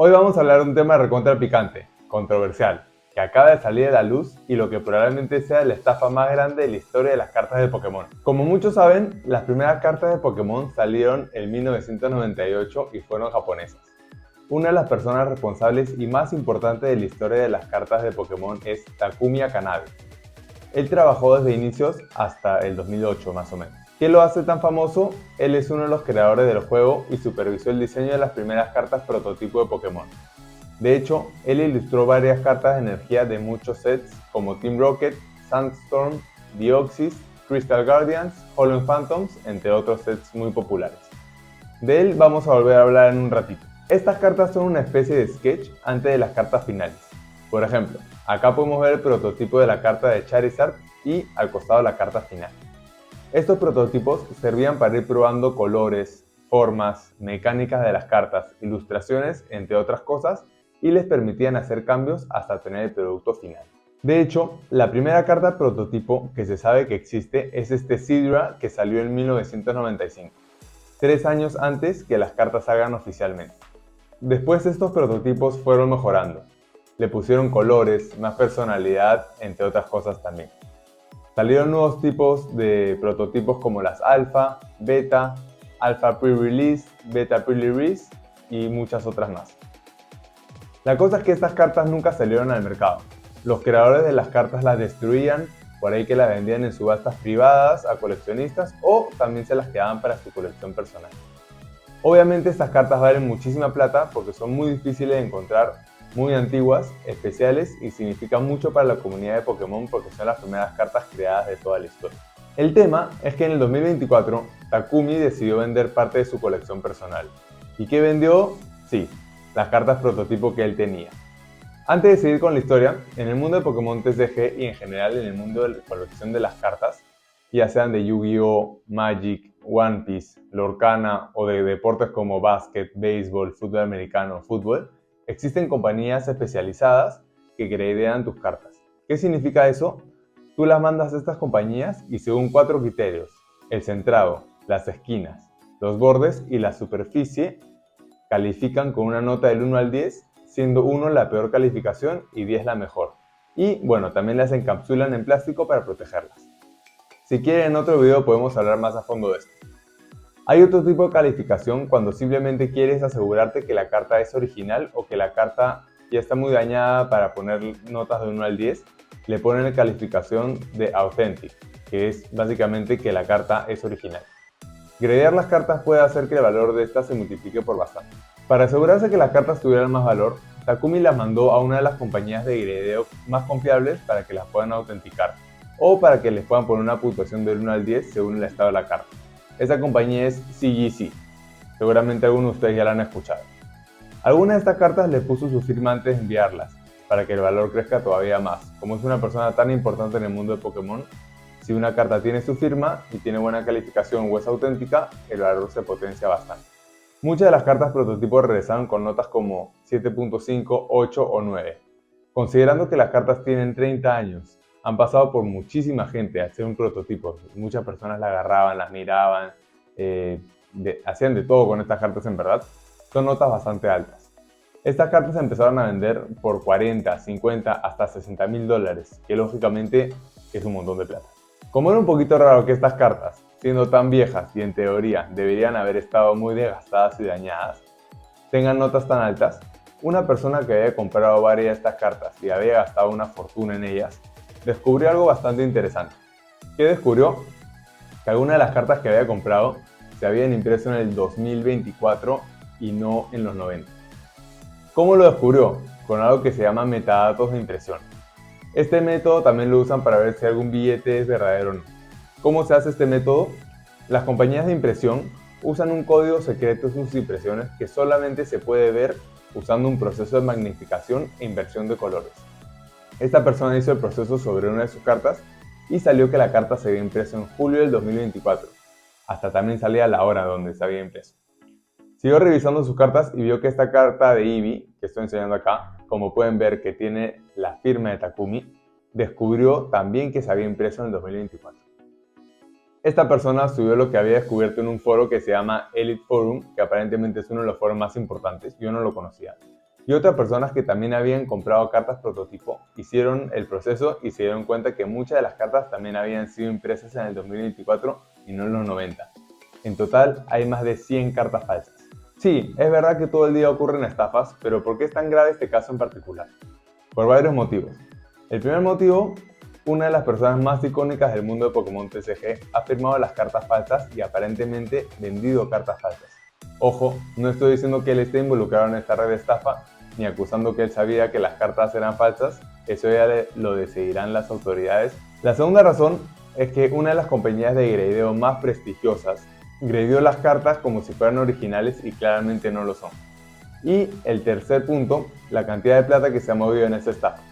Hoy vamos a hablar de un tema recontra picante, controversial, que acaba de salir a la luz y lo que probablemente sea la estafa más grande de la historia de las cartas de Pokémon. Como muchos saben, las primeras cartas de Pokémon salieron en 1998 y fueron japonesas. Una de las personas responsables y más importantes de la historia de las cartas de Pokémon es Takumi Kanade. Él trabajó desde inicios hasta el 2008 más o menos. ¿Qué lo hace tan famoso? Él es uno de los creadores del juego y supervisó el diseño de las primeras cartas prototipo de Pokémon. De hecho, él ilustró varias cartas de energía de muchos sets como Team Rocket, Sandstorm, Deoxys, Crystal Guardians, Hollow Phantoms, entre otros sets muy populares. De él vamos a volver a hablar en un ratito. Estas cartas son una especie de sketch antes de las cartas finales. Por ejemplo, acá podemos ver el prototipo de la carta de Charizard y al costado la carta final. Estos prototipos servían para ir probando colores, formas, mecánicas de las cartas, ilustraciones, entre otras cosas, y les permitían hacer cambios hasta tener el producto final. De hecho, la primera carta prototipo que se sabe que existe es este Seadra que salió en 1995, 3 años antes que las cartas salgan oficialmente. Después estos prototipos fueron mejorando, le pusieron colores, más personalidad, entre otras cosas también. Salieron nuevos tipos de prototipos como las Alpha, Beta, Alpha Pre-Release, Beta Pre-Release y muchas otras más. La cosa es que estas cartas nunca salieron al mercado. Los creadores de las cartas las destruían, por ahí que las vendían en subastas privadas a coleccionistas o también se las quedaban para su colección personal. Obviamente estas cartas valen muchísima plata porque son muy difíciles de encontrar, muy antiguas, especiales y significan mucho para la comunidad de Pokémon porque son las primeras cartas creadas de toda la historia. El tema es que en el 2024 Takumi decidió vender parte de su colección personal. ¿Y qué vendió? Sí, las cartas prototipo que él tenía. Antes de seguir con la historia, en el mundo de Pokémon TCG y en general en el mundo de la colección de las cartas, ya sean de Yu-Gi-Oh, Magic, One Piece, Lorcana o de deportes como básquet, béisbol, fútbol americano, fútbol, existen compañías especializadas que gradean tus cartas. ¿Qué significa eso? Tú las mandas a estas compañías y según 4 criterios, el centrado, las esquinas, los bordes y la superficie, califican con una nota del 1 al 10, siendo 1 la peor calificación y 10 la mejor. Y bueno, también las encapsulan en plástico para protegerlas. Si quieren en otro video podemos hablar más a fondo de esto. Hay otro tipo de calificación cuando simplemente quieres asegurarte que la carta es original o que la carta ya está muy dañada para poner notas de 1 al 10, le ponen la calificación de Authentic, que es básicamente que la carta es original. Gradear las cartas puede hacer que el valor de estas se multiplique por bastante. Para asegurarse que las cartas tuvieran más valor, Takumi las mandó a una de las compañías de gradeo más confiables para que las puedan autenticar o para que les puedan poner una puntuación del 1 al 10 según el estado de la carta. Esa compañía es CGC. Seguramente algunos de ustedes ya la han escuchado. Alguna de estas cartas le puso su firma antes de enviarlas, para que el valor crezca todavía más. Como es una persona tan importante en el mundo de Pokémon, si una carta tiene su firma y tiene buena calificación o es auténtica, el valor se potencia bastante. Muchas de las cartas prototipos regresaron con notas como 7.5, 8 o 9. Considerando que las cartas tienen 30 años, han pasado por muchísima gente a hacer un prototipo. Muchas personas la agarraban, las miraban, hacían de todo con estas cartas en verdad. Son notas bastante altas. Estas cartas se empezaron a vender por 40, 50, hasta $60,000, que lógicamente es un montón de plata. Como era un poquito raro que estas cartas, siendo tan viejas y en teoría deberían haber estado muy desgastadas y dañadas, tengan notas tan altas, una persona que había comprado varias de estas cartas y había gastado una fortuna en ellas, descubrió algo bastante interesante. ¿Qué descubrió? Que algunas de las cartas que había comprado se habían impreso en el 2024 y no en los 90. ¿Cómo lo descubrió? Con algo que se llama metadatos de impresión. Este método también lo usan para ver si algún billete es verdadero o no. ¿Cómo se hace este método? Las compañías de impresión usan un código secreto en sus impresiones que solamente se puede ver usando un proceso de magnificación e inversión de colores. Esta persona hizo el proceso sobre una de sus cartas y salió que la carta se había impreso en julio del 2024. Hasta también salía la hora donde se había impreso. Siguió revisando sus cartas y vio que esta carta de Eevee, que estoy enseñando acá, como pueden ver que tiene la firma de Takumi, descubrió también que se había impreso en el 2024. Esta persona subió lo que había descubierto en un foro que se llama Elite Forum, que aparentemente es uno de los foros más importantes, yo no lo conocía. Y otras personas que también habían comprado cartas prototipo hicieron el proceso y se dieron cuenta que muchas de las cartas también habían sido impresas en el 2024 y no en los 90. En total hay más de 100 cartas falsas. Sí, es verdad que todo el día ocurren estafas, pero ¿por qué es tan grave este caso en particular? Por varios motivos. El primer motivo, una de las personas más icónicas del mundo de Pokémon TCG ha firmado las cartas falsas y aparentemente vendido cartas falsas. Ojo, no estoy diciendo que él esté involucrado en esta red de estafa, ni acusando que él sabía que las cartas eran falsas, eso ya lo decidirán las autoridades. La segunda razón es que una de las compañías de gradeo más prestigiosas gradeó las cartas como si fueran originales y claramente no lo son. Y el tercer punto, la cantidad de plata que se ha movido en esta estafa.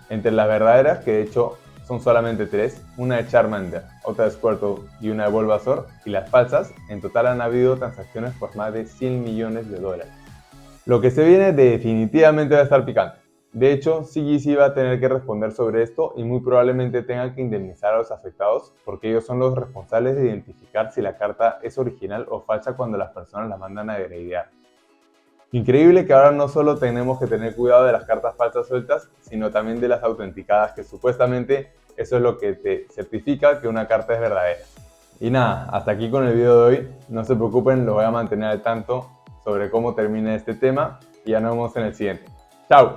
Entre las verdaderas, que de hecho son solamente 3, una de Charmander, otra de Squirtle y una de Bulbasaur, y las falsas, en total han habido transacciones por más de 100 millones de dólares. Lo que se viene definitivamente va a estar picante. De hecho, CGC va a tener que responder sobre esto y muy probablemente tenga que indemnizar a los afectados porque ellos son los responsables de identificar si la carta es original o falsa cuando las personas la mandan a gradear. Increíble que ahora no solo tenemos que tener cuidado de las cartas falsas sueltas, sino también de las autenticadas, que supuestamente eso es lo que te certifica que una carta es verdadera. Y nada, hasta aquí con el video de hoy. No se preocupen, los voy a mantener al tanto sobre cómo termina este tema y ya nos vemos en el siguiente. ¡Chao!